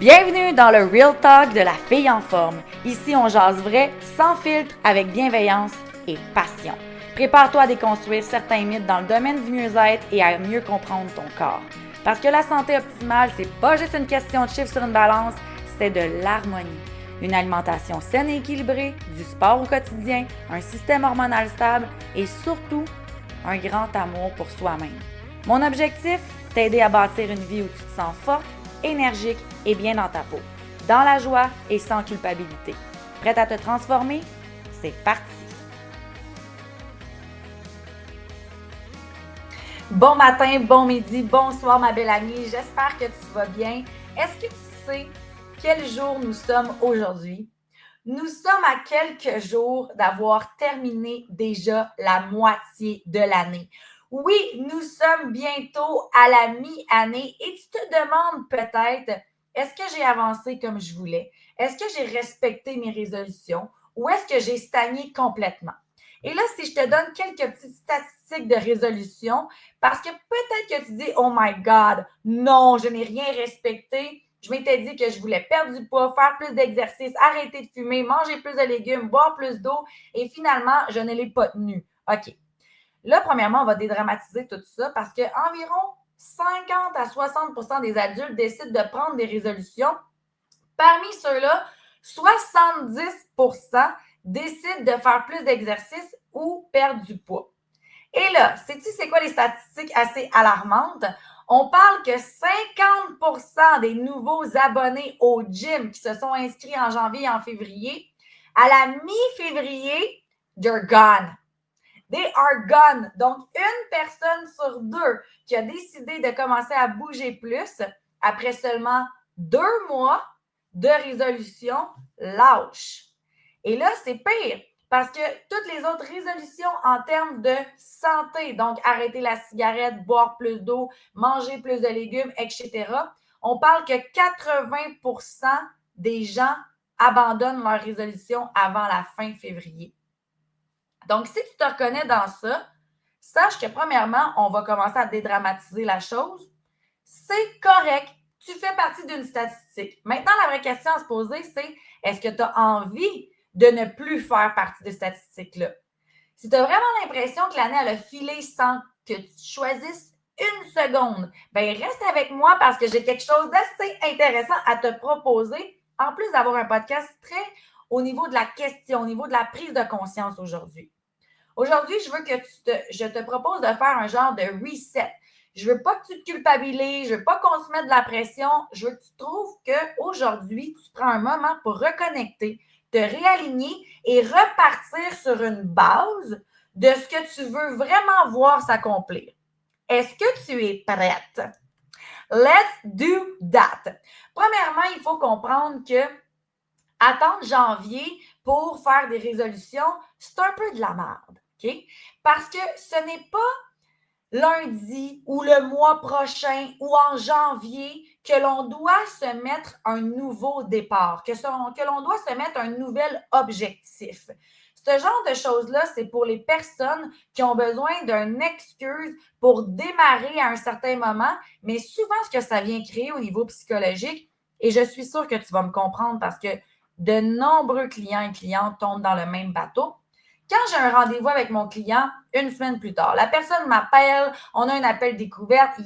Bienvenue dans le Real Talk de la fille en forme. Ici, on jase vrai, sans filtre, avec bienveillance et passion. Prépare-toi à déconstruire certains mythes dans le domaine du mieux-être et à mieux comprendre ton corps. Parce que la santé optimale, c'est pas juste une question de chiffres sur une balance, c'est de l'harmonie. Une alimentation saine et équilibrée, du sport au quotidien, un système hormonal stable et surtout, un grand amour pour soi-même. Mon objectif, t'aider à bâtir une vie où tu te sens forte, énergique et bien dans ta peau, dans la joie et sans culpabilité. Prête à te transformer? C'est parti! Bon matin, bon midi, bonsoir ma belle amie, j'espère que tu vas bien. Est-ce que tu sais quel jour nous sommes aujourd'hui? Nous sommes à quelques jours d'avoir terminé déjà la moitié de l'année. Oui, nous sommes bientôt à la mi-année et tu te demandes peut-être, est-ce que j'ai avancé comme je voulais? Est-ce que j'ai respecté mes résolutions ou est-ce que j'ai stagné complètement? Et là, si je te donne quelques petites statistiques de résolution, parce que peut-être que tu dis, oh my God, non, je n'ai rien respecté. Je m'étais dit que je voulais perdre du poids, faire plus d'exercice, arrêter de fumer, manger plus de légumes, boire plus d'eau et finalement, je ne l'ai pas tenu. OK. Là, premièrement, on va dédramatiser tout ça parce qu'environ 50 à 60 des adultes décident de prendre des résolutions. Parmi ceux-là, 70 décident de faire plus d'exercice ou perdre du poids. Et là, sais-tu c'est quoi les statistiques assez alarmantes? On parle que 50 des nouveaux abonnés au gym qui se sont inscrits en janvier et en février, à la mi-février, they're gone. They are gone. Donc, une personne sur deux qui a décidé de commencer à bouger plus après seulement 2 mois de résolution lâche. Et là, c'est pire parce que toutes les autres résolutions en termes de santé, donc arrêter la cigarette, boire plus d'eau, manger plus de légumes, etc., on parle que 80 des gens abandonnent leur résolution avant la fin février. Donc, si tu te reconnais dans ça, sache que premièrement, on va commencer à dédramatiser la chose. C'est correct. Tu fais partie d'une statistique. Maintenant, la vraie question à se poser, c'est est-ce que tu as envie de ne plus faire partie de cette statistique-là? Si tu as vraiment l'impression que l'année a filé sans que tu choisisses une seconde, bien, reste avec moi parce que j'ai quelque chose d'assez intéressant à te proposer, en plus d'avoir un podcast très au niveau de la question, au niveau de la prise de conscience aujourd'hui. Aujourd'hui, je veux que je te propose de faire un genre de reset. Je veux pas que tu te culpabilises, je veux pas qu'on se mette de la pression. Je veux que tu trouves qu'aujourd'hui, tu prends un moment pour reconnecter, te réaligner et repartir sur une base de ce que tu veux vraiment voir s'accomplir. Est-ce que tu es prête? Let's do that. Premièrement, il faut comprendre que attendre janvier pour faire des résolutions, c'est un peu de la merde. OK? Parce que ce n'est pas lundi ou le mois prochain ou en janvier que l'on doit se mettre un nouveau départ, que l'on doit se mettre un nouvel objectif. Ce genre de choses-là, c'est pour les personnes qui ont besoin d'une excuse pour démarrer à un certain moment, mais souvent ce que ça vient créer au niveau psychologique, et je suis sûre que tu vas me comprendre parce que de nombreux clients et clientes tombent dans le même bateau. Quand j'ai un rendez-vous avec mon client, une semaine plus tard, la personne m'appelle, on a un appel découverte,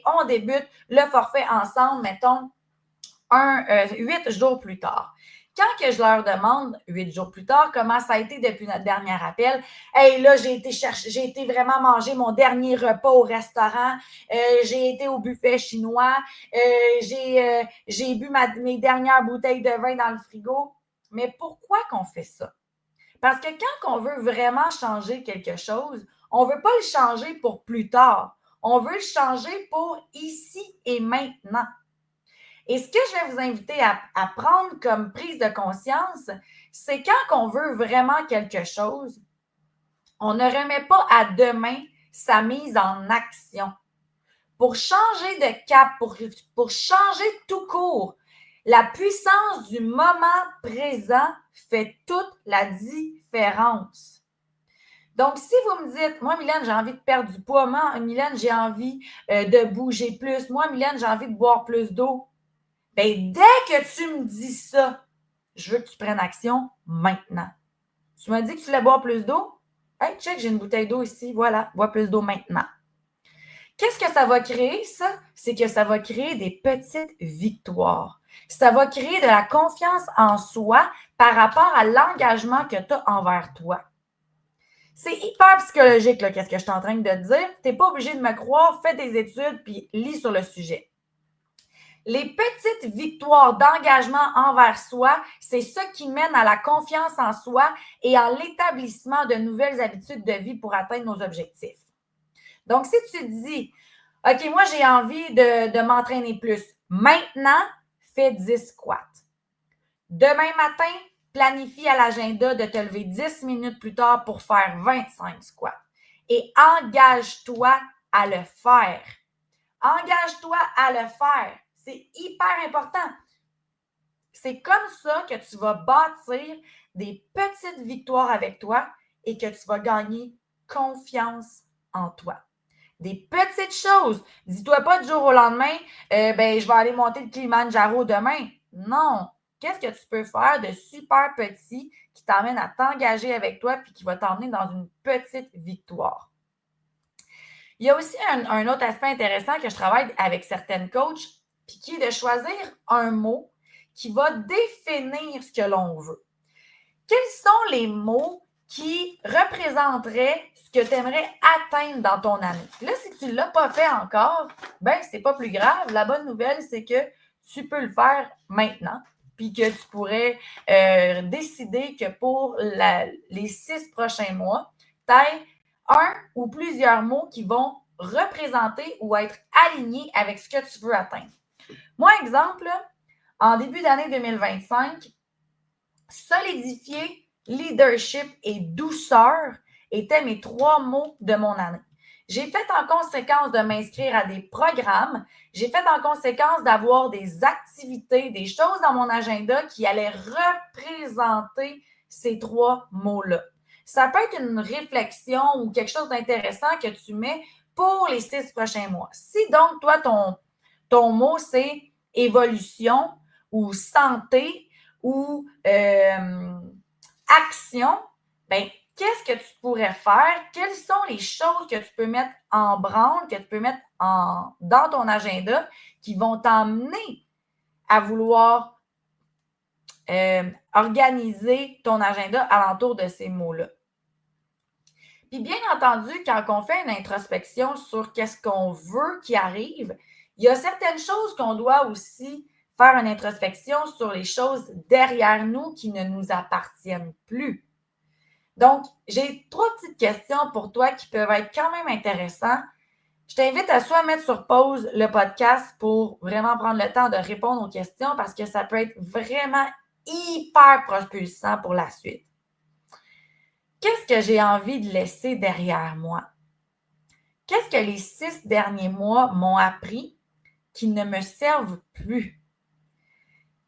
on débute le forfait ensemble, mettons, 8 jours plus tard. Quand que je leur demande, 8 jours plus tard, comment ça a été depuis notre dernier appel, hey, là, j'ai été vraiment manger mon dernier repas au restaurant, j'ai été au buffet chinois, j'ai bu mes dernières bouteilles de vin dans le frigo. Mais pourquoi qu'on fait ça? Parce que quand on veut vraiment changer quelque chose, on ne veut pas le changer pour plus tard. On veut le changer pour ici et maintenant. Et ce que je vais vous inviter à prendre comme prise de conscience, c'est quand on veut vraiment quelque chose, on ne remet pas à demain sa mise en action. Pour changer de cap, pour changer tout court, la puissance du moment présent fait toute la différence. Donc, si vous me dites, moi, Mylène, j'ai envie de perdre du poids, moi, Mylène, j'ai envie de bouger plus, moi, Mylène, j'ai envie de boire plus d'eau, Bien, dès que tu me dis ça, je veux que tu prennes action maintenant. Tu m'as dit que tu voulais boire plus d'eau? Hey, check, j'ai une bouteille d'eau ici. Voilà, bois plus d'eau maintenant. Qu'est-ce que ça va créer, ça? C'est que ça va créer des petites victoires. Ça va créer de la confiance en soi par rapport à l'engagement que tu as envers toi. C'est hyper psychologique, là, qu'est-ce que je suis en train de te dire. Tu n'es pas obligé de me croire, fais des études puis lis sur le sujet. Les petites victoires d'engagement envers soi, c'est ça qui mène à la confiance en soi et à l'établissement de nouvelles habitudes de vie pour atteindre nos objectifs. Donc, si tu te dis, OK, moi, j'ai envie de m'entraîner plus. Maintenant, fais 10 squats. Demain matin, planifie à l'agenda de te lever 10 minutes plus tard pour faire 25 squats. Et engage-toi à le faire. Engage-toi à le faire. C'est hyper important. C'est comme ça que tu vas bâtir des petites victoires avec toi et que tu vas gagner confiance en toi. Des petites choses. Dis-toi pas du jour au lendemain, je vais aller monter le Kilimanjaro demain. Non. Qu'est-ce que tu peux faire de super petit qui t'amène à t'engager avec toi puis qui va t'emmener dans une petite victoire? Il y a aussi un autre aspect intéressant que je travaille avec certaines coachs, puis qui est de choisir un mot qui va définir ce que l'on veut. Quels sont les mots qui représenteraient ce que tu aimerais atteindre dans ton année? Là, si tu ne l'as pas fait encore, c'est pas plus grave. La bonne nouvelle, c'est que tu peux le faire maintenant, puis que tu pourrais décider que pour les 6 prochains mois, tu aies un ou plusieurs mots qui vont représenter ou être alignés avec ce que tu veux atteindre. Moi, exemple, en début d'année 2025, solidifier, leadership et douceur étaient mes 3 mots de mon année. J'ai fait en conséquence de m'inscrire à des programmes. J'ai fait en conséquence d'avoir des activités, des choses dans mon agenda qui allaient représenter ces 3 mots-là. Ça peut être une réflexion ou quelque chose d'intéressant que tu mets pour les 6 prochains mois. Si donc, toi, ton mot, c'est évolution ou santé ou action, qu'est-ce que tu pourrais faire? Quelles sont les choses que tu peux mettre en branle, que tu peux mettre dans ton agenda qui vont t'emmener à vouloir organiser ton agenda alentour de ces mots-là? Puis bien entendu, quand on fait une introspection sur qu'est-ce qu'on veut qui arrive, il y a certaines choses qu'on doit aussi faire une introspection sur les choses derrière nous qui ne nous appartiennent plus. Donc, j'ai 3 petites questions pour toi qui peuvent être quand même intéressantes. Je t'invite à soit mettre sur pause le podcast pour vraiment prendre le temps de répondre aux questions parce que ça peut être vraiment hyper propulsant pour la suite. Qu'est-ce que j'ai envie de laisser derrière moi? Qu'est-ce que les 6 derniers mois m'ont appris qui ne me servent plus?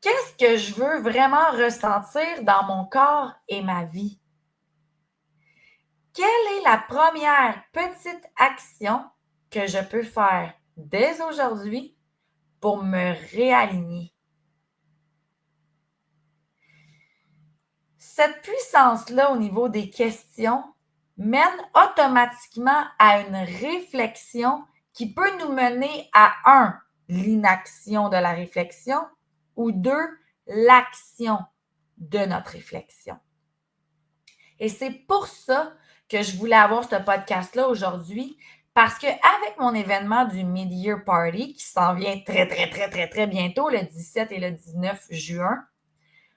Qu'est-ce que je veux vraiment ressentir dans mon corps et ma vie? Quelle est la première petite action que je peux faire dès aujourd'hui pour me réaligner? Cette puissance-là au niveau des questions mène automatiquement à une réflexion qui peut nous mener à 1, l'inaction de la réflexion ou 2, l'action de notre réflexion. Et c'est pour ça que je voulais avoir ce podcast-là aujourd'hui parce qu'avec mon événement du Mid-Year Party qui s'en vient très, très, très, très, très bientôt, le 17 et le 19 juin,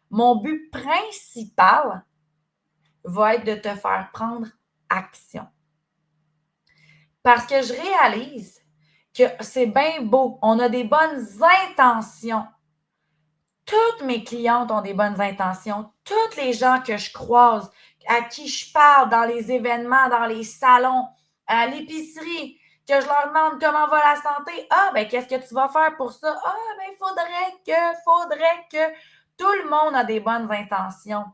mon but principal va être de te faire prendre action. Parce que je réalise que c'est bien beau, on a des bonnes intentions. Toutes mes clientes ont des bonnes intentions. Toutes les gens que je croise, à qui je parle dans les événements, dans les salons, à l'épicerie, que je leur demande comment va la santé. Ah, qu'est-ce que tu vas faire pour ça? Ah, faudrait que. Tout le monde a des bonnes intentions.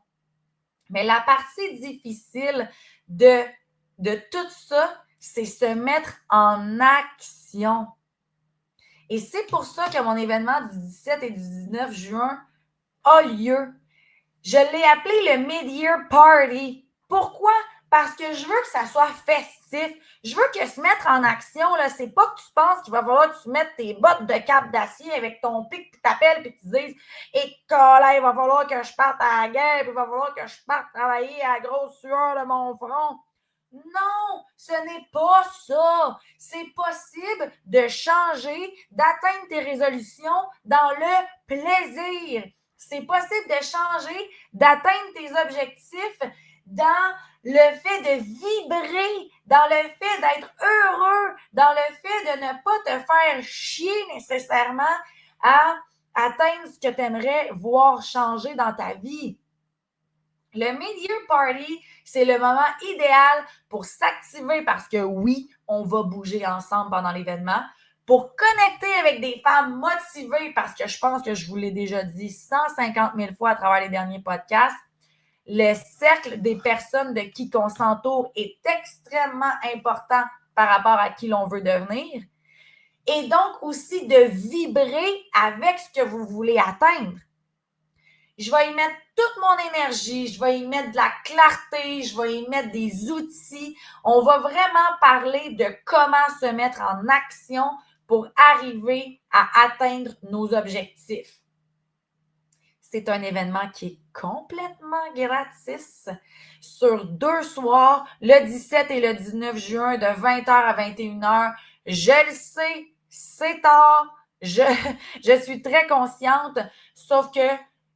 Mais la partie difficile de tout ça, c'est se mettre en action. Et c'est pour ça que mon événement du 17 et du 19 juin a lieu. Je l'ai appelé le Mid-Year Party. Pourquoi? Parce que je veux que ça soit festif. Je veux que se mettre en action, là, c'est pas que tu penses qu'il va falloir que tu mettes tes bottes de cap d'acier avec ton pic, puis t'appelles, puis tu dises « Et là, il va falloir que je parte à la guerre, puis il va falloir que je parte travailler à la grosse sueur de mon front. » Non, ce n'est pas ça. C'est possible de changer, d'atteindre tes résolutions dans le plaisir. C'est possible de changer, d'atteindre tes objectifs dans le fait de vibrer, dans le fait d'être heureux, dans le fait de ne pas te faire chier nécessairement à atteindre ce que tu aimerais voir changer dans ta vie. Le Mid-Year Party, c'est le moment idéal pour s'activer parce que oui, on va bouger ensemble pendant l'événement, pour connecter avec des femmes motivées parce que je pense que je vous l'ai déjà dit 150 000 fois à travers les derniers podcasts. Le cercle des personnes de qui on s'entoure est extrêmement important par rapport à qui l'on veut devenir. Et donc aussi de vibrer avec ce que vous voulez atteindre. Je vais y mettre toute mon énergie, je vais y mettre de la clarté, je vais y mettre des outils. On va vraiment parler de comment se mettre en action pour arriver à atteindre nos objectifs. C'est un événement qui est complètement gratis sur 2 soirs, le 17 et le 19 juin de 20h à 21h. Je le sais, c'est tard, je suis très consciente, sauf que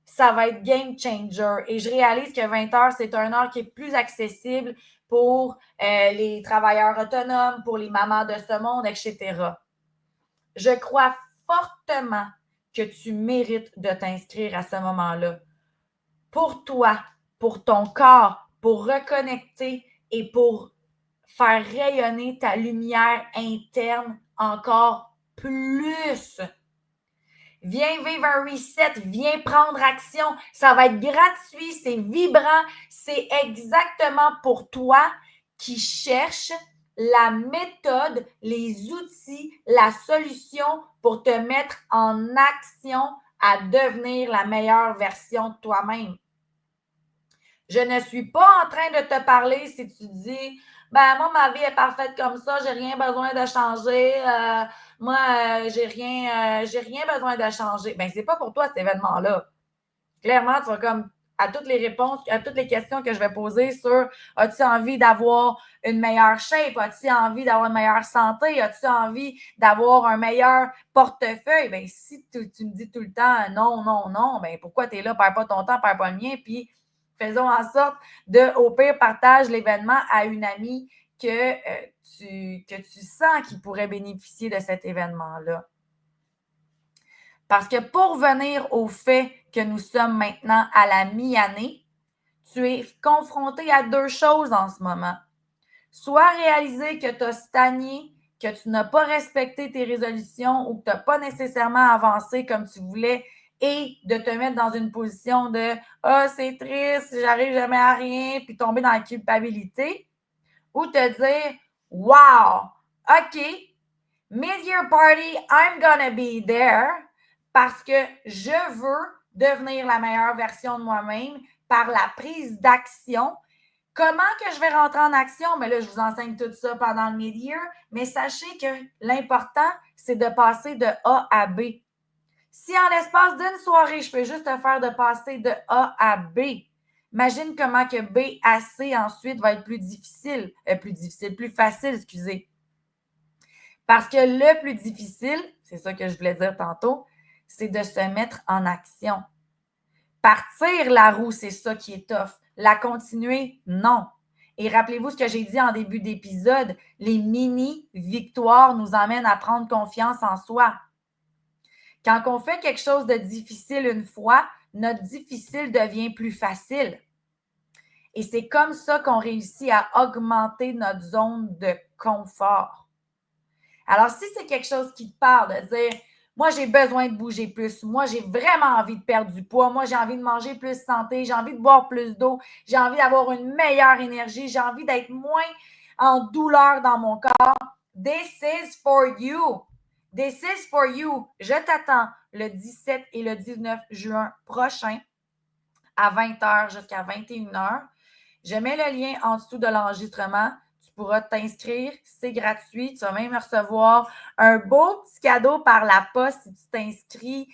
ça va être game changer. Et je réalise que 20h, c'est une heure qui est plus accessible pour les travailleurs autonomes, pour les mamans de ce monde, etc. Je crois fortement que tu mérites de t'inscrire à ce moment-là. Pour toi, pour ton corps, pour reconnecter et pour faire rayonner ta lumière interne encore plus. Viens vivre un reset, viens prendre action. Ça va être gratuit, c'est vibrant, c'est exactement pour toi qui cherche la méthode, les outils, la solution pour te mettre en action à devenir la meilleure version de toi-même. Je ne suis pas en train de te parler si tu dis ben moi, ma vie est parfaite comme ça, j'ai rien besoin de changer. J'ai rien besoin de changer. Ben, c'est pas pour toi cet événement-là. Clairement, tu vas comme à toutes les réponses, à toutes les questions que je vais poser sur as-tu envie d'avoir une meilleure shape? As-tu envie d'avoir une meilleure santé? As-tu envie d'avoir un meilleur portefeuille? Ben, si tu me dis tout le temps non, non, non, ben pourquoi tu es là? Perds pas ton temps, perds pas le mien, puis faisons en sorte de, au pire, partage l'événement à une amie que tu sens qui pourrait bénéficier de cet événement-là. Parce que pour venir au fait que nous sommes maintenant à la mi-année, tu es confronté à 2 choses en ce moment. Soit réaliser que tu as stagné, que tu n'as pas respecté tes résolutions ou que tu n'as pas nécessairement avancé comme tu voulais et de te mettre dans une position de « Ah, c'est triste, j'arrive jamais à rien » puis tomber dans la culpabilité. Ou te dire « Wow, OK, mid-year party, I'm gonna be there » parce que je veux devenir la meilleure version de moi-même par la prise d'action. Comment que je vais rentrer en action? Mais là, je vous enseigne tout ça pendant le mid-year, mais sachez que l'important, c'est de passer de A à B. Si en l'espace d'une soirée, je peux juste te faire de passer de A à B, imagine comment que B à C ensuite va être plus facile, excusez. Parce que le plus difficile, c'est ça que je voulais dire tantôt, c'est de se mettre en action. Partir la roue, c'est ça qui est tough. La continuer, non. Et rappelez-vous ce que j'ai dit en début d'épisode, les mini-victoires nous emmènent à prendre confiance en soi. Quand on fait quelque chose de difficile une fois, notre difficile devient plus facile. Et c'est comme ça qu'on réussit à augmenter notre zone de confort. Alors, si c'est quelque chose qui te parle, de dire « Moi, j'ai besoin de bouger plus. Moi, j'ai vraiment envie de perdre du poids. Moi, j'ai envie de manger plus santé. J'ai envie de boire plus d'eau. J'ai envie d'avoir une meilleure énergie. J'ai envie d'être moins en douleur dans mon corps. This is for you. » This is for you. Je t'attends le 17 et le 19 juin prochain à 20h jusqu'à 21h. Je mets le lien en dessous de l'enregistrement. Tu pourras t'inscrire. C'est gratuit. Tu vas même recevoir un beau petit cadeau par la poste si tu t'inscris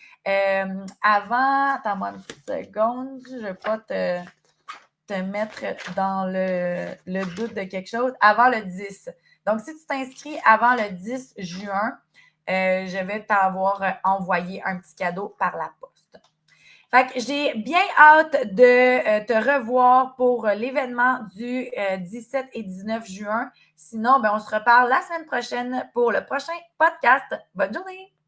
avant. Attends-moi une petite seconde. Je ne vais pas te mettre dans le doute de quelque chose. Avant le 10. Donc, si tu t'inscris avant le 10 juin, je vais t'avoir envoyé un petit cadeau par la poste. Fait que j'ai bien hâte de te revoir pour l'événement du 17 et 19 juin. Sinon, on se reparle la semaine prochaine pour le prochain podcast. Bonne journée!